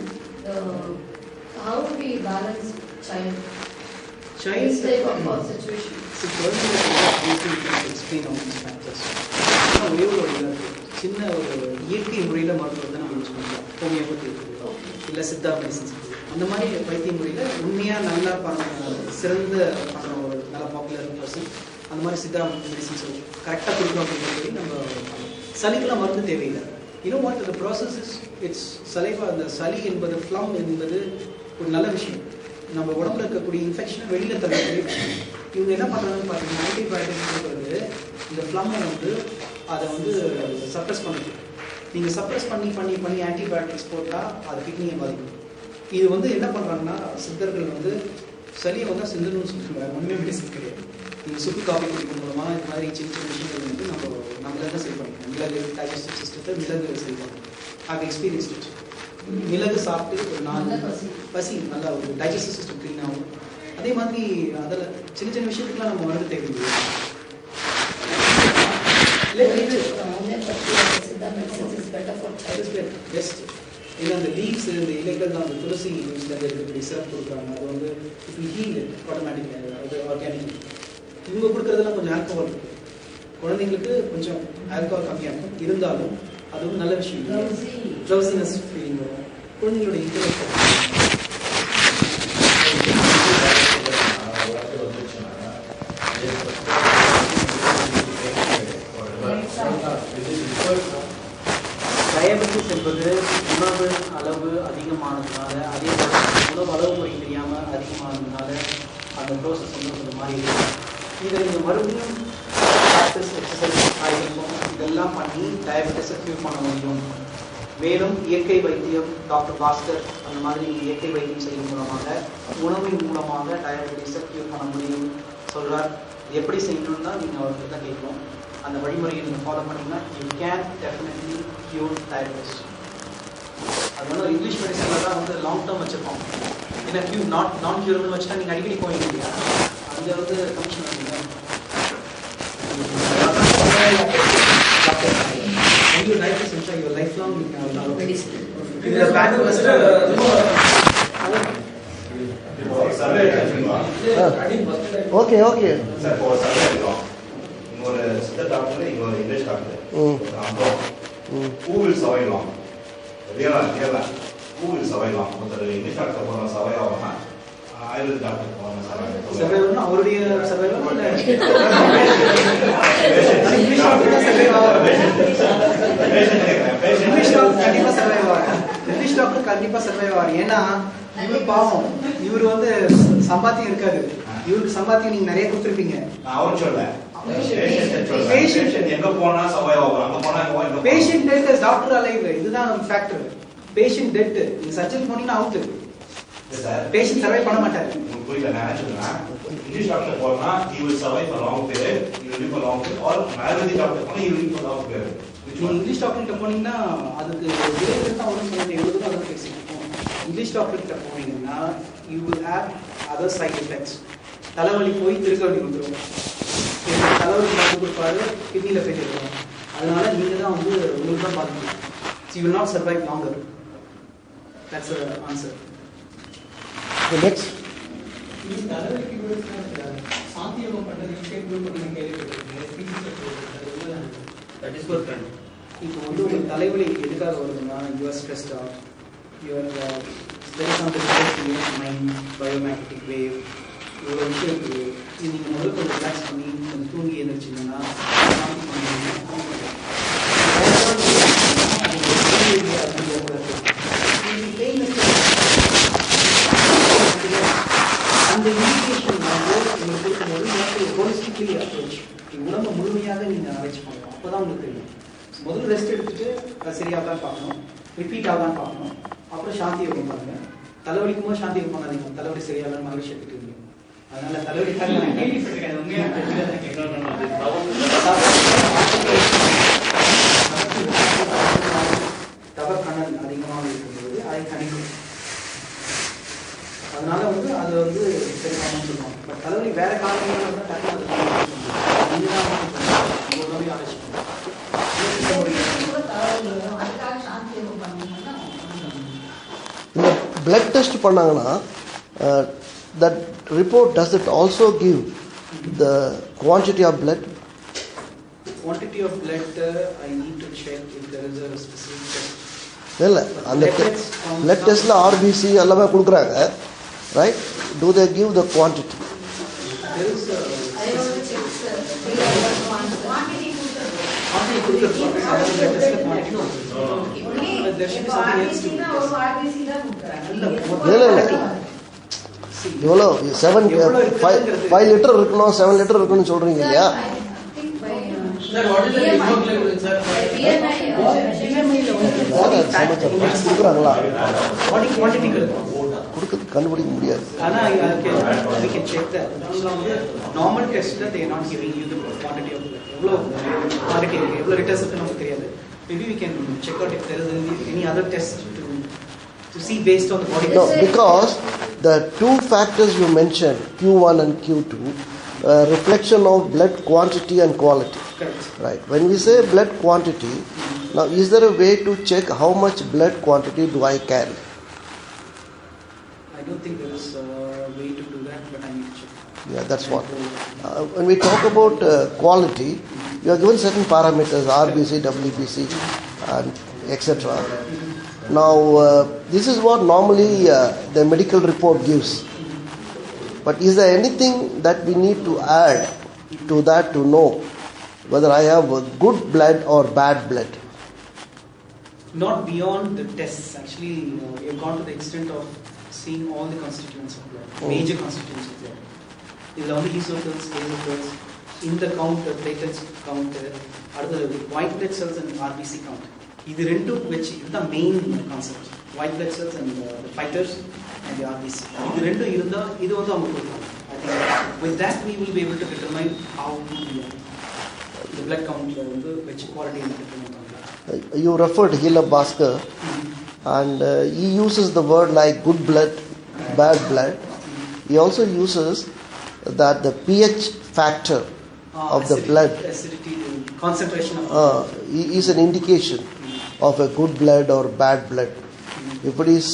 how do we balance child? This type of situation. So, explain all these factors. ஒரே ஒரு சின்ன ஒரு இயற்கை முறையில் மருத்துவத்தை நம்ம யூஸ் பண்ணலாம். ஹோமியோபதி இல்லை சித்தா மெடிசன்ஸ் அந்த மாதிரி வைத்திய முறையில் உண்மையாக நல்லா சிறந்த பண்ணுற ஒரு நல்ல பாப்புலர் பர்சன் அந்த மாதிரி சித்தா மெடிசன்ஸ் கரெக்டாக கொடுக்கணும் அப்படின்னு நம்ம சளிக்கெல்லாம் மருந்து தேவையில்லை. இன்னும் what the process is it's saliva. அந்த சளி என்பது ஃப்ளம் என்பது ஒரு நல்ல விஷயம். நம்ம உடம்புல இருக்கக்கூடிய இன்ஃபெக்ஷனை வெளியில் தரக்கூடிய விஷயம். இவங்க என்ன பண்ணுறாங்கன்னு பார்த்தீங்கன்னா ஆன்டிபயோட்டிக்ஸ் கொடுக்குறது இந்த ஃப்ளம்மை வந்து அதை வந்து சப்ரஸ் பண்ணுது. நீங்கள் சப்ரஸ் பண்ணி பண்ணி பண்ணி ஆன்டிபயோட்டிக்ஸ் போட்டால் அது கிட்னியை பாதிக்கும். இது வந்து என்ன பண்ணுறாங்கன்னா சித்தர்கள் வந்து சளியை வந்து சிந்தனும் சொல்லுவாங்க. ஒன்றுமே மெடிசன் கிடையாது. நீங்கள் சுக்கு காஃபி குடிக்கும் மூலமாக இந்த மாதிரி சின்ன சின்ன விஷயங்கள் வந்து நம்மள தான் சரி பண்ணிக்கணும். மிளகு டைஜஸ்டிவ் சிஸ்டத்தை மிளகு சரி பண்ணணும். அது எக்ஸ்பீரியன்ஸ். மிளகு சாப்பிட்டு ஒரு 4 பசி நல்லா ஒரு டைஜஸ்டிவ் சிஸ்டம் க்ளீன் ஆகும். அதே மாதிரி அதில் சின்ன சின்ன விஷயத்துக்குலாம் நம்ம மருந்து தேவையில்லை. பெஸ்ட் இல்லை அந்த லீவ்ஸ் இந்த இலைகள் தான் அந்த துளசி லீவ்ஸில் இருக்கக்கூடிய சிறப்பு கொடுக்குறாங்க. அது வந்து இப்போ ஹீல் ஆட்டோமேட்டிக் அது ஆர்கானிக். இவங்க கொடுக்குறதெல்லாம் கொஞ்சம் ஆல்கஹால் இருக்குது. குழந்தைங்களுக்கு கொஞ்சம் ஆல்கஹால் கம்மியாக இருக்கும். இருந்தாலும் அது வந்து நல்ல விஷயம். ட்ரௌசினஸ் ஃபீலிங் வரும். குழந்தைங்களோட இன்டர்நெட் டயபெட்டிஸ் என்பது உணவு அளவு அதிகமானதுனால, அதே உணவு அளவு முறை தெரியாமல் அதிகமானதுனால அந்த ப்ரோசஸ் வந்து கொஞ்சம் மாறி இருக்கும். இதை நீங்கள் மறுபடியும் ப்ராக்டிஸ் எக்ஸசைஸ் ஆகிருக்கும் இதெல்லாம் பண்ணி டயபெட்டிஸை க்யூர் பண்ண முடியும். மேலும் இயற்கை வைத்தியம் டாக்டர் பாஸ்கர் அந்த மாதிரி இயற்கை வைத்தியம் செய்யும் மூலமாக உணவின் மூலமாக டயபெட்டிஸை க்யூர் பண்ண முடியும் சொல்கிறார். எப்படி செய்யணும்னு தான் நீங்கள் அவர்கிட்ட தான் கேட்கணும். அந்த வழிமுறையை நீங்கள் ஃபாலோ பண்ணிங்கன்னா you can definitely cure diabetes. அது வந்து இங்கிலீஷ் மெடிசனில் தான் வந்து லாங் டேர்ம் வச்சுருக்கோம். ஏன்னா நான் க்யூரபிள் வச்சுட்டா நீங்கள் அடிக்கடி போவீங்க இல்லையா, அங்கே வந்து கமிஷன் பண்ணுங்க. Your life is ensuring your lifelong medicine. The back was okay. Sir, for survey, ஒரு சித்த டாக்டர் இன்னொரு English doctor. Who will survive long? Real. Who will survive long? ஒருத்தர் இங்கிலீஷ் டாக்டர் போன சர்வை ஆகும்னா ஆயுர்வேத டாக்டர் போன சர்வைவ் அவருடைய சர்வைவ் இங்கிலீஷ் டாக்டர் கண்டிப்பா சர்வைவ் ஆகும். ஏன்னா இவர் பாவம், இவர் வந்து சம்பாத்தியம் இருக்காது. இவருக்கு சம்பாத்தியம் நீங்க நிறைய கொடுத்துருப்பீங்க. நான் அவரு சொல்ல எங்க போனா சர்வைவ் ஆகும், அங்க போனா பேஷண்ட் டெட் டாக்டர் அலைவ். இதுதான் ஃபேக்டர். பேஷண்ட் டெட் நீங்க சர்ஜரி போனீங்கன்னா அவுட். பேஷண்ட் சர்வைவ் பண்ண மாட்டாரு. புரியல நான் சொல்றேன். இங்கிலீஷ் டாக்டர் போனா he will survive for long period, he will live for long period, or ayurvedic doctor போனா he will live for long period. English doctor கிட்ட போனீங்கன்னா அதுக்கு விளைவுகள் தான் ஒன்றும் சொல்ல எவ்வளவு தான் அதை பேசிருக்கோம். இங்கிலீஷ் டாக்டர் கிட்ட போனீங்கன்னா you will have other side effects. தலைவலி போய் திருக்க வலி வந்துடும். தலைவலி மருந்து கொடுப்பாரு, கிட்னியில் ஃபெயிலியர் வரும். அதனால நீங்க தான் வந்து உங்களுக்கு தான் பாதிக்கும். You will not survive longer. That's the answer. The next. இப்போ வந்து ஒரு தலைவலி எதுக்காக வருதுன்னா you are stressed out, you are there is something in your mind, biomagnetic wave, இவ்வளோ விஷயம் இருக்குது. இது நீங்கள் முதல்ல கொஞ்சம் ரிலாக்ஸ் பண்ணி கொஞ்சம் தூங்கி எழுந்திரிச்சிங்கன்னா அந்த இண்டிகேஷன் வந்து உங்களுக்கு கொடுக்கும்போது ஹோலிஸ்டிக்லி அப்ரோச் உடம்பு முழுமையாக நீங்கள் அரைச்சி பண்ணலாம். அப்போ தான் உங்களுக்கு தெரியும் முதல்ல ரெஸ்ட் எடுத்துட்டு அது சரியாகதான் பார்க்கணும், ரிப்பீட் ஆகான்னு பார்க்கணும். அப்புறம் சாந்தி யோகம் பாருங்க. தலைவலிக்கும் போது சாந்தி யோகம் பண்ணாதீங்க, தலைவலி சரியாகலாம் மகிழ்ச்சி எடுத்துட்டு இருக்கீங்க. அதனால தலைவலி தவ கணல் அதிகமாக இருக்கும்போது அதை கணிக்கும். அதனால அது சரியாகணும்னு சொல்லுவாங்க. பட் தலைவலி வேற காரணங்கள் வந்து டக்குனு இந்த blood test பண்ணாங்கன்னா that report, does it also give the quantity of blood? Quantity of blood, I need to check if there is a specific test. இல்ல அந்த blood testல RBC எல்லாமே கொடுக்குறாங்க, right? Do they give the quantity? There is a எவ்வளோ 5 லிட்டர் இருக்கணும், 7 லிட்டர் இருக்கணும்னு சொல்றீங்க இல்லையா? கொடுக்குறாங்களா? கொடுக்குறது கண்டுபிடிக்க முடியாது. நார்மல் டெஸ்ட்ல they are not giving you the quantity of blood. எவ்வளவு குவாண்டிட்டி இருக்கு, எவ்வளவு லிட்டர்ஸ் இருக்கு நமக்கு தெரியாது. Maybe we can check out if there is any other test to see based on the body. No, because the two factors you mentioned, Q1 and Q2, reflection of blood quantity and quality. Correct. Right. When we say blood quantity, now is there a way to check how much blood quantity do I carry? I don't think there is a way to do that, but I need to check. Yeah, that's what. When we talk about quality, you are given certain parameters, RBC, WBC, and etc. Now, this is what normally the medical report gives. But is there anything that we need to add to that to know whether I have good blood or bad blood? Not beyond the tests. Actually, we have gone to the extent of seeing all the constituents of blood, major constituents of blood. There are only eosinophils, basophils, in the count, the platelets count, other white blood cells and RBC count. This is the main concept. White blood cells and the fighters and the RBC. This is I think with that we will be able to determine how the blood count, which quality is determined. You referred to Hila Bhaskar, and he uses the word like good blood, bad blood. He also uses that the pH factor of the blood acidity, concentration of is an indication of a good blood or bad blood. If it is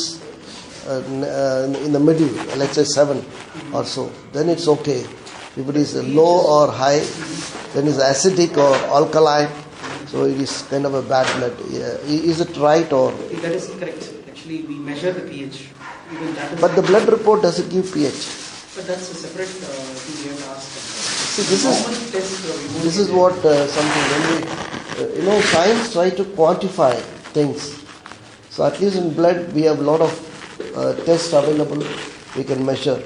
in the middle, let's say 7 or so, then it's okay. If it is low or high, then it's acidic or alkaline, so it is kind of a bad blood. Is it right or? That is correct. Actually, we measure the pH. Even that is but the blood report doesn't give pH. But that's a separate thing we have to ask. See, this is what something when we, science try to quantify things. So at least in blood we have a lot of tests available we can measure.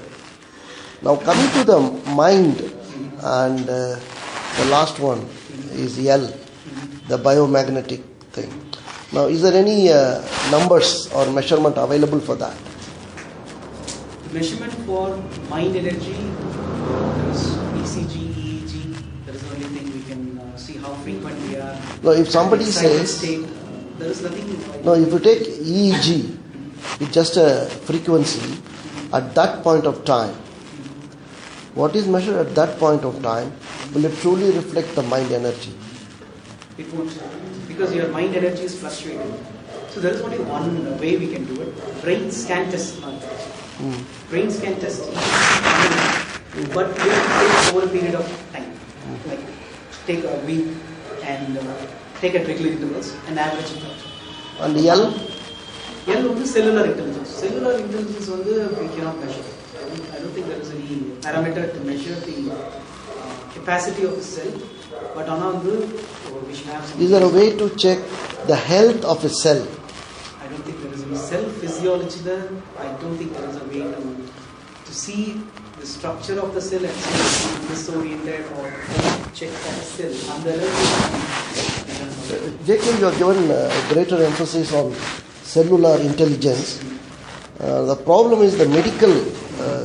Now coming to the mind, and the last one is L, the biomagnetic thing. Now is there any numbers or measurement available for that? Measurement for mind energy, there is ECG, EEG. That is the only thing we can see how frequent we are. No, if somebody says state, there is nothing. No, if you take EEG, it's just a frequency at that point of time. What is measured at that point of time, will it truly reflect the mind energy? It won't, because your mind energy is fluctuating. So there is only one way we can do it. Brain scan test. Brain scan test, but we have to take over a period of time, like take a week and take at regular intervals and average it out. And L? L is cellular intelligence. Cellular intelligence we cannot measure. I don't think there is any parameter to measure the capacity of the cell. But we should have some. Is there a way to check the health of a cell? I don't think there is any cell physiology there. I don't think there is a way to see the structure of the cell and see if it's disoriented or check that cell. Jacob, you have given greater emphasis on cellular intelligence. The problem is the medical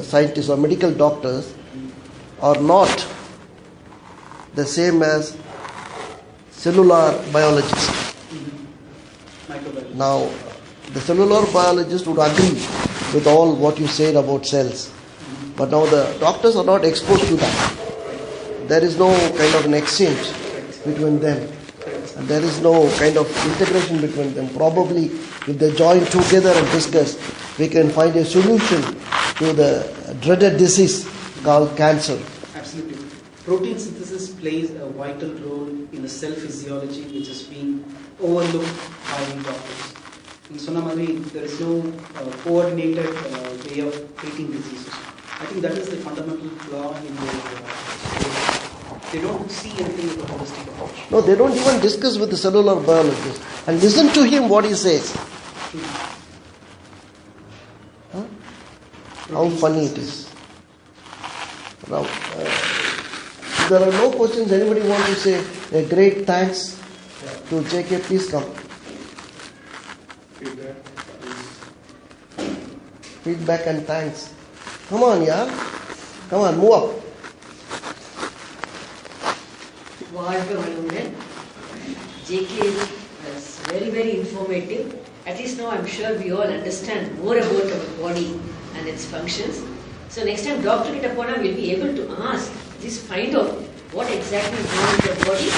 scientists or medical doctors are not the same as cellular biologists. Microbiology. Now, the cellular biologist would agree with all what you said about cells. But now the doctors are not exposed to that. There is no kind of an exchange between them. And there is no kind of integration between them. Probably if they join together and discuss, we can find a solution to the dreaded disease called cancer. Absolutely. Protein synthesis plays a vital role in the cell physiology, which has been overlooked by doctors. In Sonamari, there is no coordinated way of treating diseases. I think that is the fundamental flaw in they don't see anything with a holistic approach. No, they don't even discuss with the cellular biologist and listen to him what he says. Huh? How funny it is. Now, there are no questions. Anybody want to say a great thanks to JK? Please come. Feedback and thanks. Come on, yeah. Come on, move up. JK was very, very informative. At least now I'm sure we all understand more about our body and its functions. So next time doctor kita pona will be able to ask, just find out what exactly is wrong with the body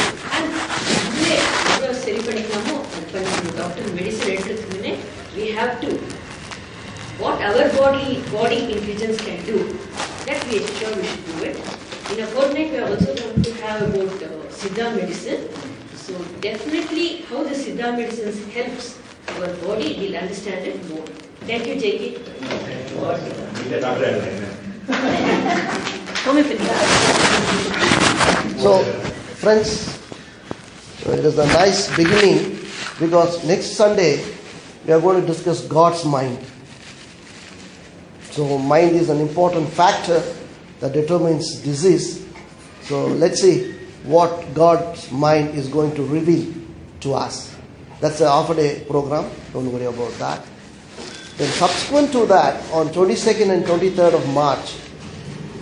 and doctor medicine we have to what our body intelligence can do, that we ensure we should do it. In a fortnight we are also going to have about Siddha medicine. So definitely how the Siddha medicine helps our body, we'll understand it more. Thank you, JK. So, friends, it is a nice beginning because next Sunday we are going to discuss God's mind. So, mind is an important factor that determines disease. So, let's see what God's mind is going to reveal to us. That's a half-a-day program. Don't worry about that. Then subsequent to that, on 22nd and 23rd of March,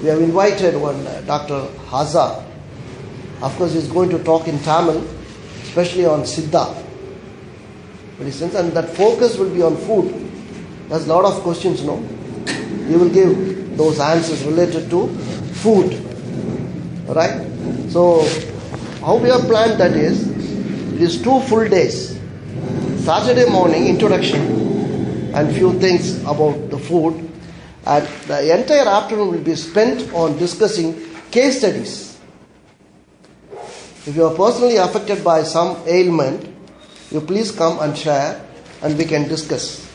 we have invited one Dr. Haza. Of course, he's going to talk in Tamil, especially on Siddha medicines, and that focus will be on food. There's a lot of questions, no? He will give those answers related to food. Alright? So, how we have planned that is, it is 2 full days. Saturday morning, introduction and few things about the food. And the entire afternoon will be spent on discussing case studies. If you are personally affected by some ailment, you please come and share and we can discuss.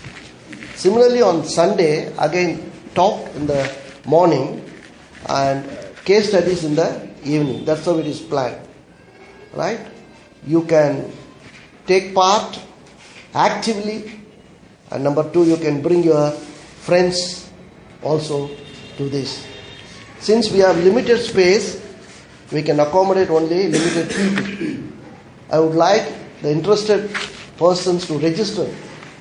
Similarly on Sunday, again talk in the morning and case studies in the evening. That's how it is planned. Right? You can take part actively, and number 2, you can bring your friends also to this. Since we have limited space, we can accommodate only limited people. I would like the interested persons to register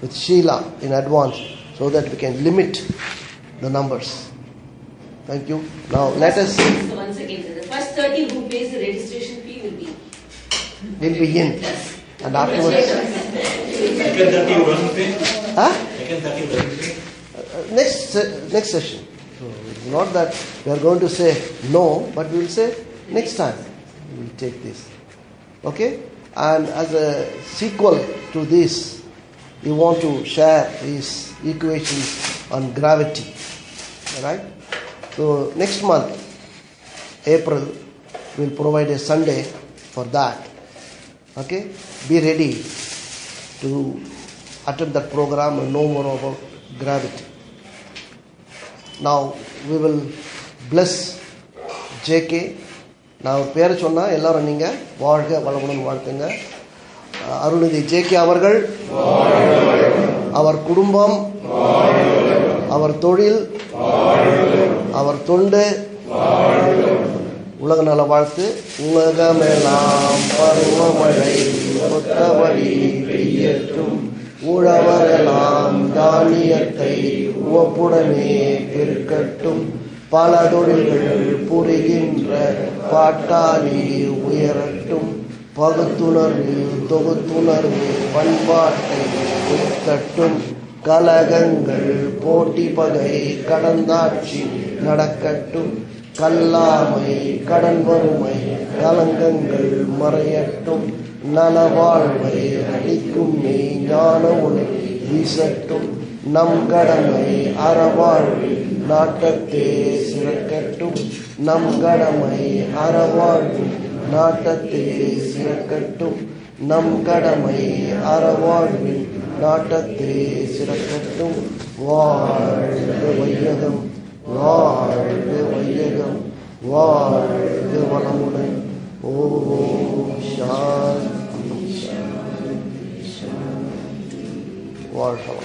with Sheila in advance so that we can limit the numbers. Thank you. Now let us... So once again, the first 30 who pays the registration fee will be in. And afterwards... Huh? Next session. So it's not that we are going to say no, but we will say next time we will take this. Okay? And as a sequel to this, we want to share these equations on gravity. Alright? So next month, April, we will provide a Sunday for that. Okay? Be ready to attend that program and know more about gravity. Now we will bless JK. Now பேரை சொன்னா எல்லாரும் நீங்க வாழ்க வளமுடன் வாழ்த்துங்க. அருள்நிதி JK அவர்கள் அவர் குடும்பம் அவர் தொழில் அவர் தொண்டு உலக நல வாழ்த்து. உலகமெல்லாம் பருவமழை ஒத்தபடி பெய்யட்டும், உழவரெல்லாம் தானியத்தை உவப்புடனே பெருக்கட்டும், பல தொழில்கள் புரிகின்ற பாட்டாளி உயரட்டும், பகுத்துணர்வு தொகுத்துணர்வு பண்பாட்டை உயர்த்தட்டும், கலகங்கள் போட்டி பகை கடந்தாட்சி நடக்கட்டும், கல்லாமை கடன் வறுமை கலங்கங்கள் மறையட்டும், நலவாழ்வை அளிக்கும் ஞான ஒளி வீசட்டும், நம் கடமை அறவாழ்வு நாட்டத்தே சிறக்கட்டும், நம் கடமை அறவாழ்வு நாட்டத்தே சிறக்கட்டும், நம் கடமை அறவாழ்வு நாட்டத்தே சிறக்கட்டும். வாழ்க வையகம், வாழ்க வையகம், வாழ்க வளமுடன். ஓம் சாந்தி சாந்தி சாந்தி. வாழ்க.